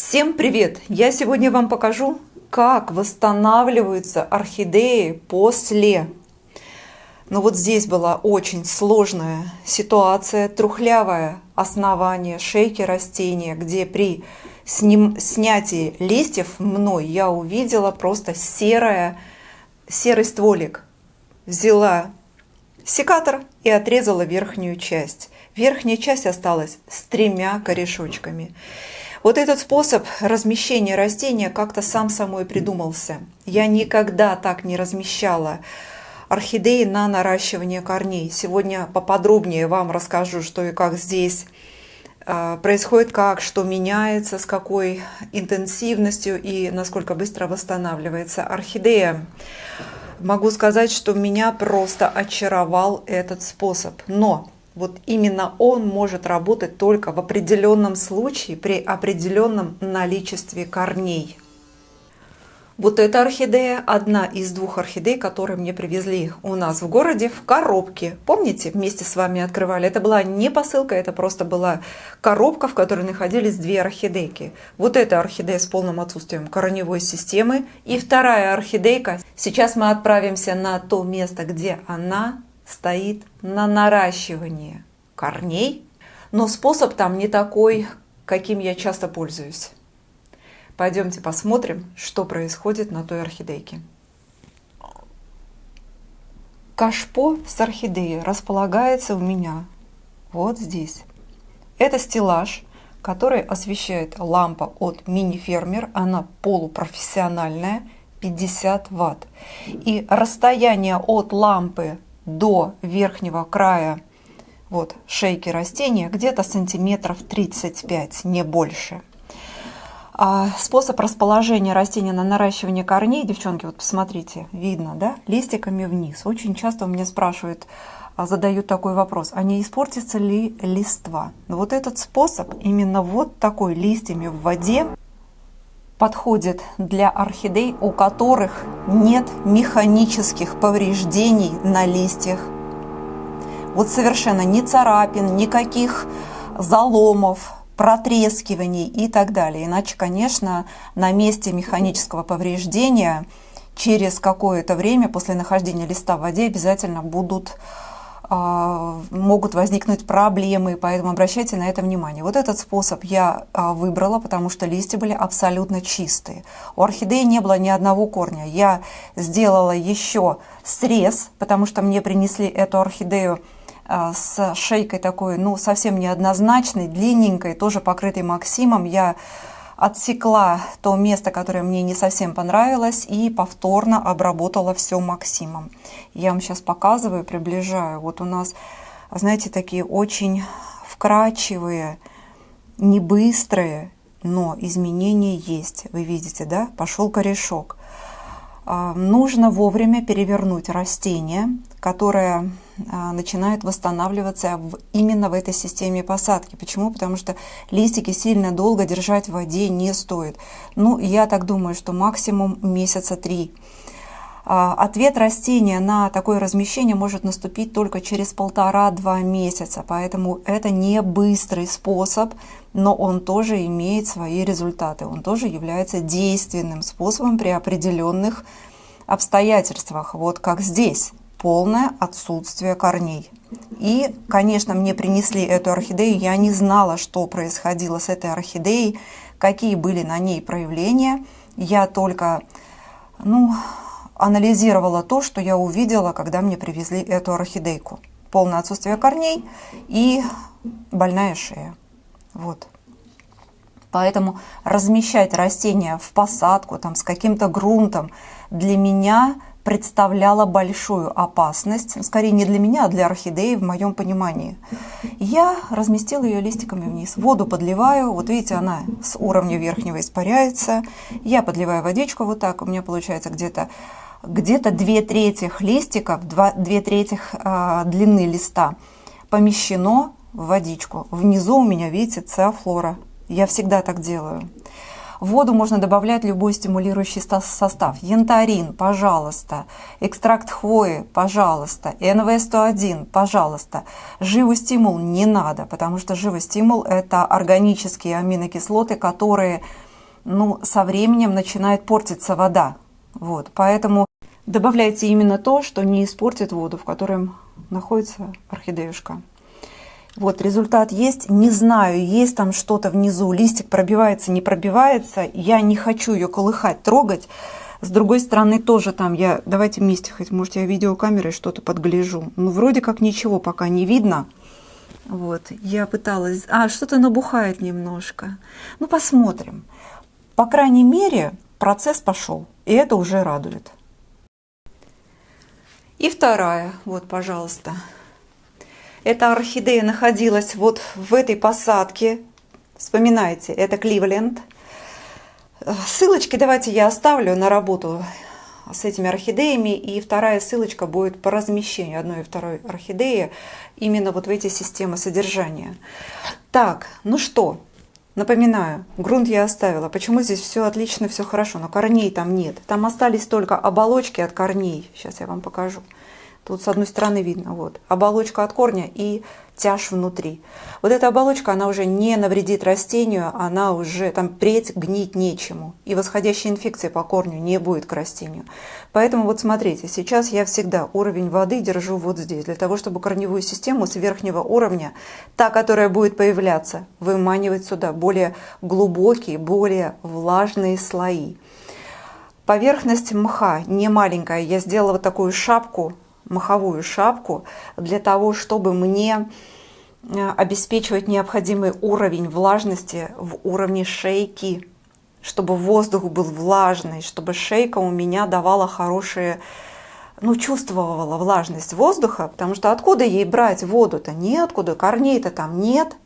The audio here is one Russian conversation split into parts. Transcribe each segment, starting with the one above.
Всем привет! Я сегодня вам покажу, как восстанавливаются орхидеи после. Но вот здесь была очень сложная ситуация, трухлявое основание шейки растения, где при снятии листьев мной я увидела просто серый стволик. Взяла секатор и отрезала верхнюю часть. Верхняя часть осталась с 3 корешочками. Вот этот способ размещения растения как-то сам собой придумался. Я никогда так не размещала орхидеи на наращивание корней. Сегодня поподробнее вам расскажу, что и как здесь происходит, что меняется, с какой интенсивностью и насколько быстро восстанавливается орхидея. Могу сказать, что меня просто очаровал этот способ. Но вот именно он может работать только в определенном случае, при определенном наличии корней. Вот эта орхидея, одна из 2 орхидей, которые мне привезли у нас в городе в коробке. Помните, вместе с вами открывали? Это была не посылка, это просто была коробка, в которой находились 2 орхидейки. Вот эта орхидея с полным отсутствием корневой системы. И вторая орхидейка. Сейчас мы отправимся на то место, где она стоит на наращивание корней, но способ там не такой, каким я часто пользуюсь. Пойдемте посмотрим, что происходит на той орхидейке. Кашпо с орхидеей располагается у меня вот здесь. Это стеллаж, который освещает лампа от мини-фермер. Она полупрофессиональная, 50 Вт. И расстояние от лампы до верхнего края шейки растения где-то сантиметров 35, не больше. Способ расположения растения на наращивание корней, девчонки, вот посмотрите, видно, да, листиками вниз. Очень часто у меня спрашивают, задают такой вопрос, а не испортится ли листва? Вот этот способ, именно вот такой, листьями в воде, подходит для орхидей, у которых нет механических повреждений на листьях. Вот совершенно ни царапин, никаких заломов, протрескиваний и так далее. Иначе, конечно, на месте механического повреждения через какое-то время после нахождения листа в воде обязательно могут возникнуть проблемы, поэтому обращайте на это внимание. Вот этот способ я выбрала, потому что листья были абсолютно чистые. У орхидеи не было ни одного корня. Я сделала еще срез, потому что мне принесли эту орхидею с шейкой такой, совсем неоднозначной, длинненькой, тоже покрытой максимом. Я отсекла то место, которое мне не совсем понравилось, и повторно обработала все максимом. Я вам сейчас показываю, приближаю. Вот у нас, знаете, такие очень вкрадчивые, не быстрые, но изменения есть. Вы видите, да? Пошел корешок. Нужно вовремя перевернуть растение, которое начинает восстанавливаться именно в этой системе посадки. Почему? Потому что листики сильно долго держать в воде не стоит. Я так думаю, что максимум месяца 3. Ответ растения на такое размещение может наступить только через 1,5-2 месяца, поэтому это не быстрый способ, но он тоже имеет свои результаты. Он тоже является действенным способом при определенных обстоятельствах, вот как здесь. Полное отсутствие корней. И, конечно, мне принесли эту орхидею, я не знала, что происходило с этой орхидеей, какие были на ней проявления. Я только, анализировала то, что я увидела, когда мне привезли эту орхидейку. Полное отсутствие корней и больная шея. Вот. Поэтому размещать растения в посадку с каким-то грунтом для меня представляла большую опасность. Скорее не для меня, а для орхидеи в моем понимании. Я разместила ее листиками вниз. Воду подливаю. Вот видите, она с уровня верхнего испаряется. Я подливаю водичку вот так. У меня получается где-то 2/3 листиков, 2/3 длины листа помещено в водичку. Внизу у меня, видите, циафлора. Я всегда так делаю. В воду можно добавлять любой стимулирующий состав. Янтарин, пожалуйста. Экстракт хвои, пожалуйста. НВ-101, пожалуйста. Живостимул не надо, потому что живостимул – это органические аминокислоты, которые ну, со временем начинает портиться вода. Вот, поэтому добавляйте именно то, что не испортит воду, в которой находится орхидеюшка. Вот, результат есть. Не знаю, есть там что-то внизу, листик пробивается, не пробивается. Я не хочу ее колыхать, трогать. С другой стороны, тоже там я... Давайте вместе, хоть, может, я видеокамерой что-то подгляжу. Ну, вроде как ничего пока не видно. Вот, я пыталась... что-то набухает немножко. Ну, посмотрим. По крайней мере, процесс пошел, и это уже радует. И вторая, вот, пожалуйста. Эта орхидея находилась вот в этой посадке. Вспоминайте, это Кливленд. Ссылочки давайте я оставлю на работу с этими орхидеями. И вторая ссылочка будет по размещению одной и второй орхидеи именно вот в эти системы содержания. Так, ну что, напоминаю, грунт я оставила. Почему здесь все отлично, все хорошо, но корней там нет. Там остались только оболочки от корней. Сейчас я вам покажу. Тут с одной стороны видно, вот, оболочка от корня и тяж внутри. Вот эта оболочка, она уже не навредит растению, она уже там преть, гнить нечему. И восходящей инфекции по корню не будет к растению. Поэтому вот смотрите, сейчас я всегда уровень воды держу вот здесь, для того, чтобы корневую систему с верхнего уровня, та, которая будет появляться, выманивать сюда более глубокие, более влажные слои. Поверхность мха не маленькая, я сделала вот такую шапку, маховую шапку, для того, чтобы мне обеспечивать необходимый уровень влажности в уровне шейки, чтобы воздух был влажный, чтобы шейка у меня давала хорошие, ну, чувствовала влажность воздуха, потому что откуда ей брать воду-то? Неоткуда, корней-то там нет.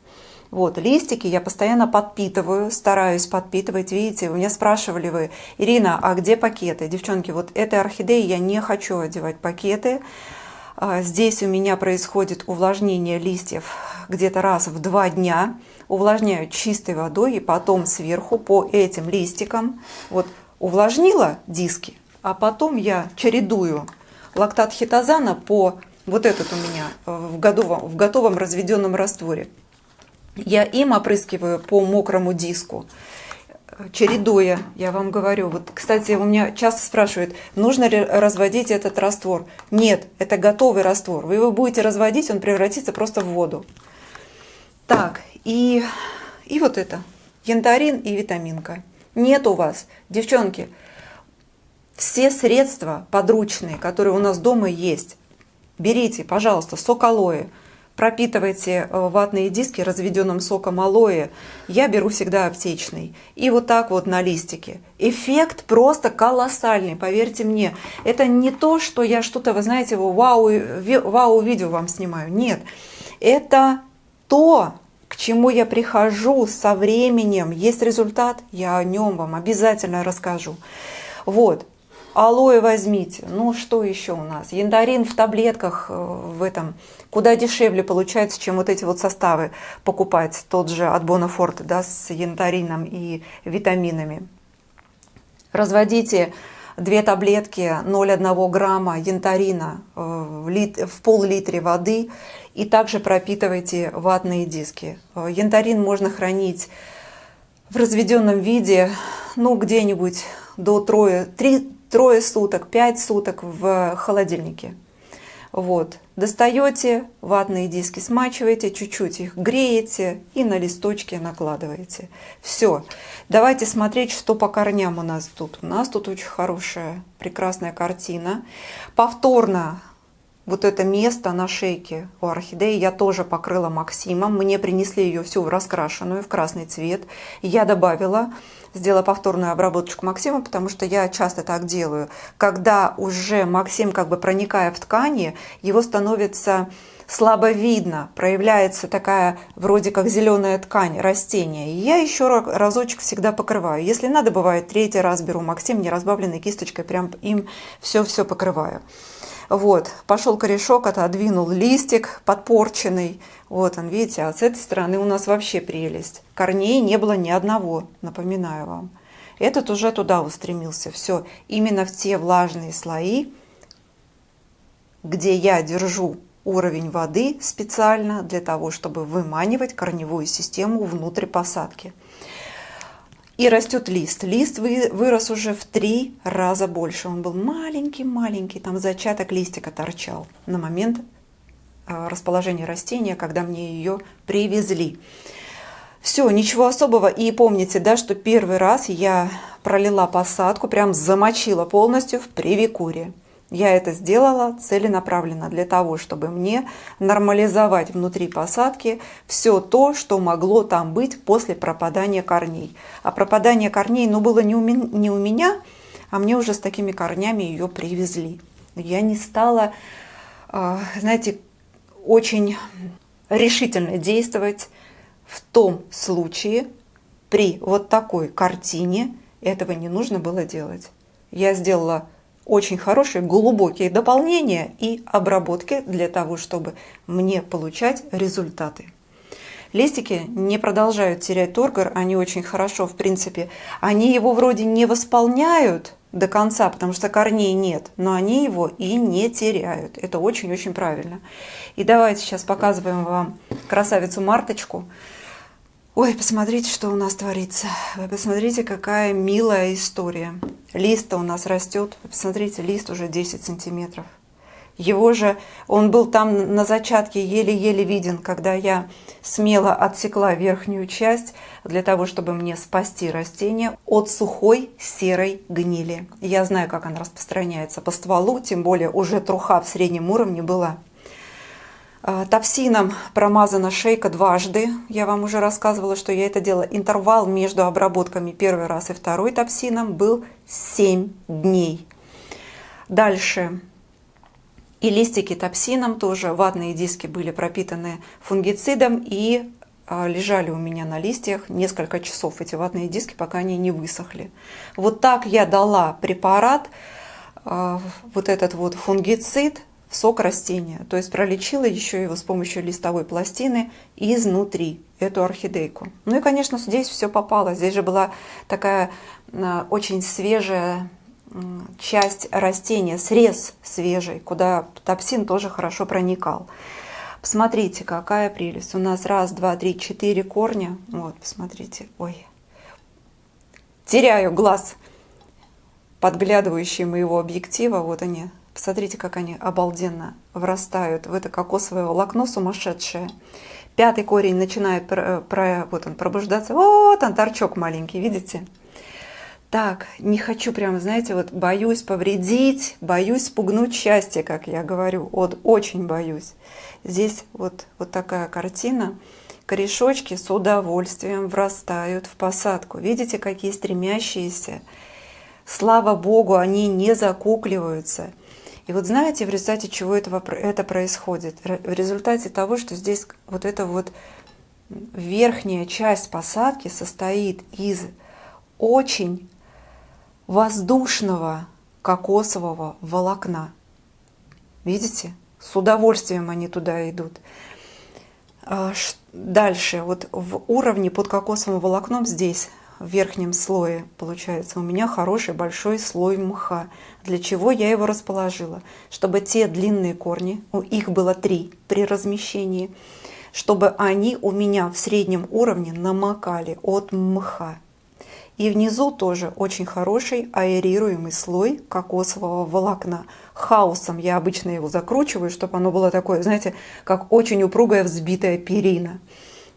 Вот, листики я постоянно подпитываю, стараюсь подпитывать. Видите, у меня спрашивали вы, Ирина, а где пакеты? Девчонки, вот этой орхидеи я не хочу одевать пакеты. Здесь у меня происходит увлажнение листьев где-то раз в 2 дня. Увлажняю чистой водой и потом сверху по этим листикам. Вот увлажнила диски, а потом я чередую лактат хитозана по вот этот у меня в готовом разведенном растворе. Я им опрыскиваю по мокрому диску, чередуя, я вам говорю. Вот, кстати, у меня часто спрашивают, нужно ли разводить этот раствор. Нет, это готовый раствор. Вы его будете разводить, он превратится просто в воду. Так, и вот это, янтарин и витаминка. Нет у вас, девчонки, все средства подручные, которые у нас дома есть, берите, пожалуйста, сок алоэ. Пропитывайте ватные диски разведенным соком алоэ. Я беру всегда аптечный. И вот так вот на листике. Эффект просто колоссальный, поверьте мне. Это не то, что я что-то, вы знаете, вау-видео вам снимаю. Нет, это то, к чему я прихожу со временем. Есть результат, я о нем вам обязательно расскажу. Вот. Алоэ возьмите. Ну, что еще у нас? Янтарин в таблетках в этом куда дешевле получается, чем вот эти вот составы покупать. Тот же от Бонафорте, да, с янтарином и витаминами. Разводите 2 таблетки 0,1 грамма янтарина в пол-литре воды и также пропитывайте ватные диски. Янтарин можно хранить в разведенном виде, ну, где-нибудь до 3 суток, 5 суток в холодильнике. Вот. Достаете, ватные диски смачиваете, чуть-чуть их греете и на листочки накладываете. Все. Давайте смотреть, что по корням у нас тут. У нас тут очень хорошая, прекрасная картина. Повторно вот это место на шейке у орхидеи я тоже покрыла Максимом. Мне принесли ее всю раскрашенную в красный цвет. Я добавила, сделала повторную обработочку Максима, потому что я часто так делаю. Когда уже Максим, как бы проникая в ткани, его становится слабо видно, проявляется такая вроде как зеленая ткань растения. И я еще разочек всегда покрываю. Если надо, бывает, 3-й раз беру Максим неразбавленной кисточкой, прям им все-все покрываю. Вот, пошел корешок, отодвинул листик подпорченный. Вот он, видите, а с этой стороны у нас вообще прелесть. Корней не было ни одного, напоминаю вам. Этот уже туда устремился. Все, именно в те влажные слои, где я держу уровень воды специально для того, чтобы выманивать корневую систему внутрь посадки. И растет лист. Лист вырос уже в 3 раза больше. Он был маленький-маленький, там зачаток листика торчал на момент расположения растения, когда мне ее привезли. Все, ничего особого. И помните, да, что первый раз я пролила посадку, прям замочила полностью в привикуре. Я это сделала целенаправленно для того, чтобы мне нормализовать внутри посадки все то, что могло там быть после пропадания корней. А пропадание корней, было не у меня, а мне уже с такими корнями ее привезли. Я не стала, знаете, очень решительно действовать в том случае, при вот такой картине этого не нужно было делать. Я сделала очень хорошие глубокие дополнения и обработки для того, чтобы мне получать результаты. Листики не продолжают терять тургор, они очень хорошо, в принципе, они его вроде не восполняют до конца, потому что корней нет, но они его и не теряют. Это очень-очень правильно. И давайте сейчас показываем вам красавицу-марточку. Ой, посмотрите, что у нас творится. Вы посмотрите, какая милая история. Лист-то у нас растет. Вы посмотрите, лист уже 10 сантиметров. Его же, он был там на зачатке еле-еле виден, когда я смело отсекла верхнюю часть для того, чтобы мне спасти растение от сухой серой гнили. Я знаю, как она распространяется по стволу, тем более уже труха в среднем уровне была. Топсином промазана шейка дважды. Я вам уже рассказывала, что я это делала. Интервал между обработками первый раз и второй топсином был 7 дней. Дальше. И листики топсином тоже. Ватные диски были пропитаны фунгицидом и лежали у меня на листьях несколько часов, эти ватные диски, пока они не высохли. Вот так я дала препарат, вот этот вот фунгицид, в сок растения. То есть пролечила еще его с помощью листовой пластины изнутри, эту орхидейку. Ну и, конечно, здесь все попало. Здесь же была такая очень свежая часть растения, срез свежий, куда топсин тоже хорошо проникал. Посмотрите, какая прелесть. У нас 1, 2, 3, 4 корня. Вот, посмотрите. Ой. Теряю глаз, подглядывающий моего объектива. Вот они. Посмотрите, как они обалденно врастают в это кокосовое волокно сумасшедшее. 5-й корень начинает вот он, пробуждаться. Вот он, торчок маленький, видите? Так, не хочу прям, знаете, вот боюсь повредить, боюсь спугнуть счастье, как я говорю. Вот очень боюсь. Здесь вот такая картина. Корешочки с удовольствием врастают в посадку. Видите, какие стремящиеся. Слава Богу, они не закукливаются. И вот знаете, в результате чего это происходит? В результате того, что здесь вот эта вот верхняя часть посадки состоит из очень воздушного кокосового волокна. Видите? С удовольствием они туда идут. Дальше, вот в уровне под кокосовым волокном здесь, в верхнем слое, получается, у меня хороший большой слой мха. Для чего я его расположила? Чтобы те длинные корни, их было 3 при размещении, чтобы они у меня в среднем уровне намокали от мха. И внизу тоже очень хороший аэрируемый слой кокосового волокна. Хаусом я обычно его закручиваю, чтобы оно было такое, знаете, как очень упругая взбитая перина.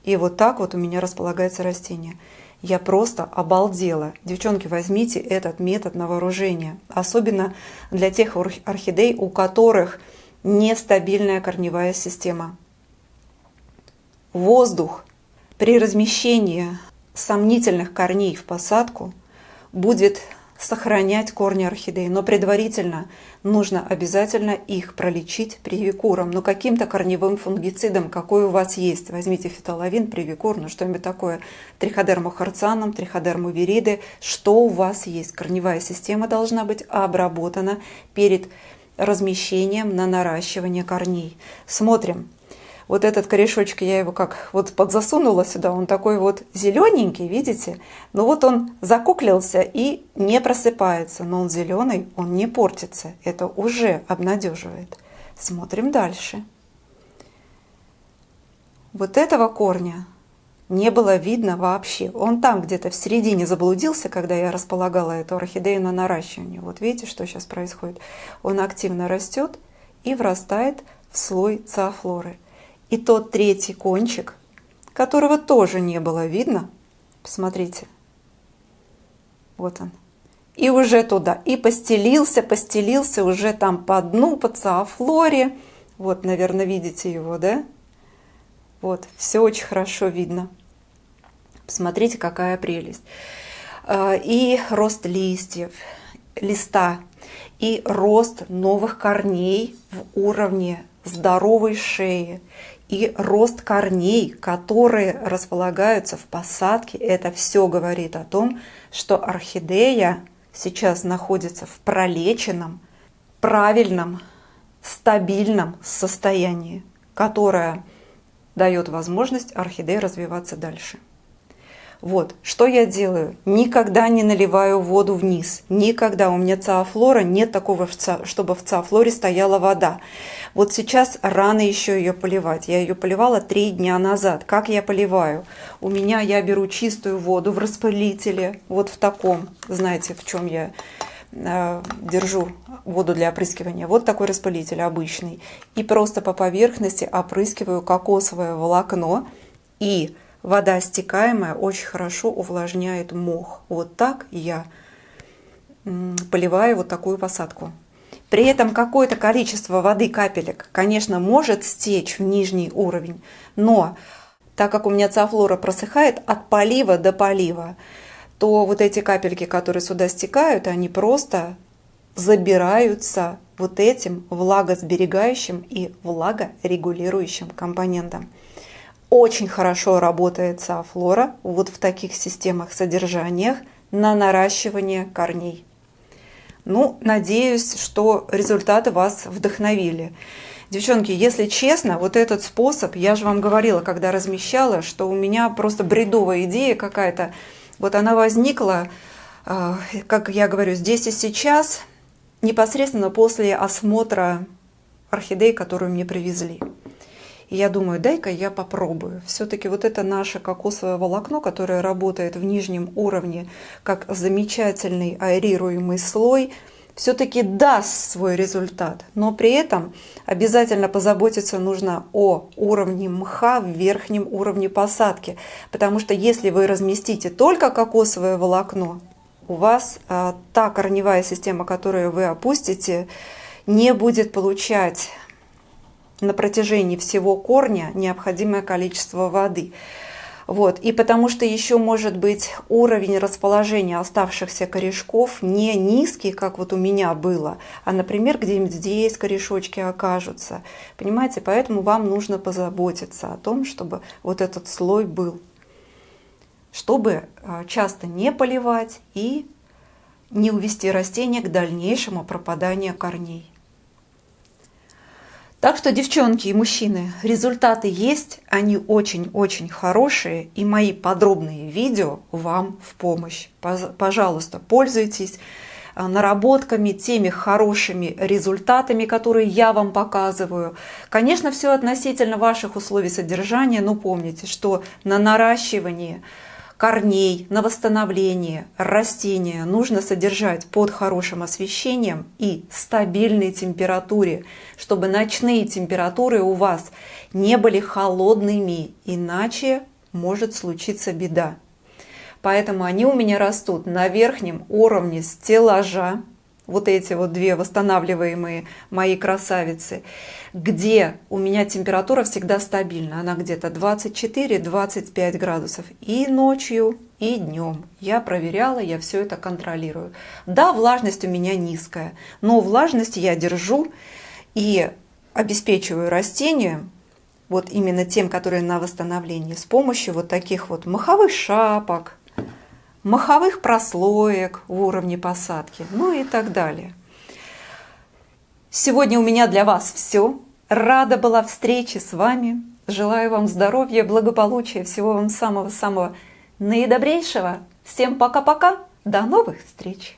И вот так вот у меня располагается растение. Я просто обалдела. Девчонки, возьмите этот метод на вооружение. Особенно для тех орхидей, у которых нестабильная корневая система. Воздух при размещении сомнительных корней в посадку будет сохранять корни орхидей, но предварительно нужно обязательно их пролечить привикуром, но каким-то корневым фунгицидом, какой у вас есть. Возьмите фитоловин, привикур, ну что-нибудь такое, триходерму харцианум, триходерму вириды, что у вас есть. Корневая система должна быть обработана перед размещением на наращивание корней. Смотрим. Вот этот корешочек, я его как вот подзасунула сюда, он такой вот зелененький, видите? Но вот он закуклился и не просыпается, но он зеленый, он не портится. Это уже обнадеживает. Смотрим дальше. Вот этого корня не было видно вообще. Он там где-то в середине заблудился, когда я располагала эту орхидею на наращивание. Вот видите, что сейчас происходит? Он активно растет и врастает в слой циофлоры. И тот третий кончик, которого тоже не было видно, посмотрите, вот он. И уже туда, и постелился уже там по дну, по циофлоре. Вот, наверное, видите его, да? Вот, все очень хорошо видно. Посмотрите, какая прелесть. И рост листьев, листа, и рост новых корней в уровне здоровой шеи, и рост корней, которые располагаются в посадке. Это все говорит о том, что орхидея сейчас находится в пролеченном, правильном, стабильном состоянии, которое дает возможность орхидее развиваться дальше. Вот, что я делаю? Никогда не наливаю воду вниз. Никогда. У меня циофлора, нет такого, чтобы в циофлоре стояла вода. Вот сейчас рано еще ее поливать. Я ее поливала 3 дня назад. Как я поливаю? У меня я беру чистую воду в распылителе. Вот в таком, знаете, в чем я держу воду для опрыскивания. Вот такой распылитель обычный. И просто по поверхности опрыскиваю кокосовое волокно. И вода стекаемая очень хорошо увлажняет мох. Вот так я поливаю вот такую посадку. При этом какое-то количество воды, капелек, конечно, может стечь в нижний уровень. Но так как у меня циофлора просыхает от полива до полива, то вот эти капельки, которые сюда стекают, они просто забираются вот этим влагосберегающим и влагорегулирующим компонентом. Очень хорошо работает циофлора вот в таких системах содержаниях на наращивание корней. Ну, надеюсь, что результаты вас вдохновили. Девчонки, если честно, вот этот способ, я же вам говорила, когда размещала, что у меня просто бредовая идея какая-то. Вот она возникла, как я говорю, здесь и сейчас, непосредственно после осмотра орхидей, которую мне привезли. И я думаю, дай-ка я попробую. Все-таки вот это наше кокосовое волокно, которое работает в нижнем уровне как замечательный аэрируемый слой, все-таки даст свой результат. Но при этом обязательно позаботиться нужно о уровне мха в верхнем уровне посадки. Потому что если вы разместите только кокосовое волокно, у вас та корневая система, которую вы опустите, не будет получать на протяжении всего корня необходимое количество воды. Вот. И потому что еще может быть уровень расположения оставшихся корешков не низкий, как вот у меня было, а, например, где-нибудь здесь корешочки окажутся. Понимаете, поэтому вам нужно позаботиться о том, чтобы вот этот слой был. Чтобы часто не поливать и не увести растение к дальнейшему пропаданию корней. Так что, девчонки и мужчины, результаты есть, они очень-очень хорошие, и мои подробные видео вам в помощь. Пожалуйста, пользуйтесь наработками, теми хорошими результатами, которые я вам показываю. Конечно, все относительно ваших условий содержания, но помните, что на наращивании корней, на восстановление растения нужно содержать под хорошим освещением и стабильной температуре, чтобы ночные температуры у вас не были холодными, иначе может случиться беда. Поэтому они у меня растут на верхнем уровне стеллажа, вот эти вот 2 восстанавливаемые мои красавицы, где у меня температура всегда стабильна. Она где-то 24-25 градусов и ночью, и днем. Я проверяла, я все это контролирую. Да, влажность у меня низкая, но влажность я держу и обеспечиваю растению, вот именно тем, которые на восстановлении, с помощью вот таких вот маховых шапок, маховых прослоек в уровне посадки, ну и так далее. Сегодня у меня для вас все. Рада была встрече с вами. Желаю вам здоровья, благополучия, всего вам самого-самого наидобрейшего. Всем пока-пока. До новых встреч.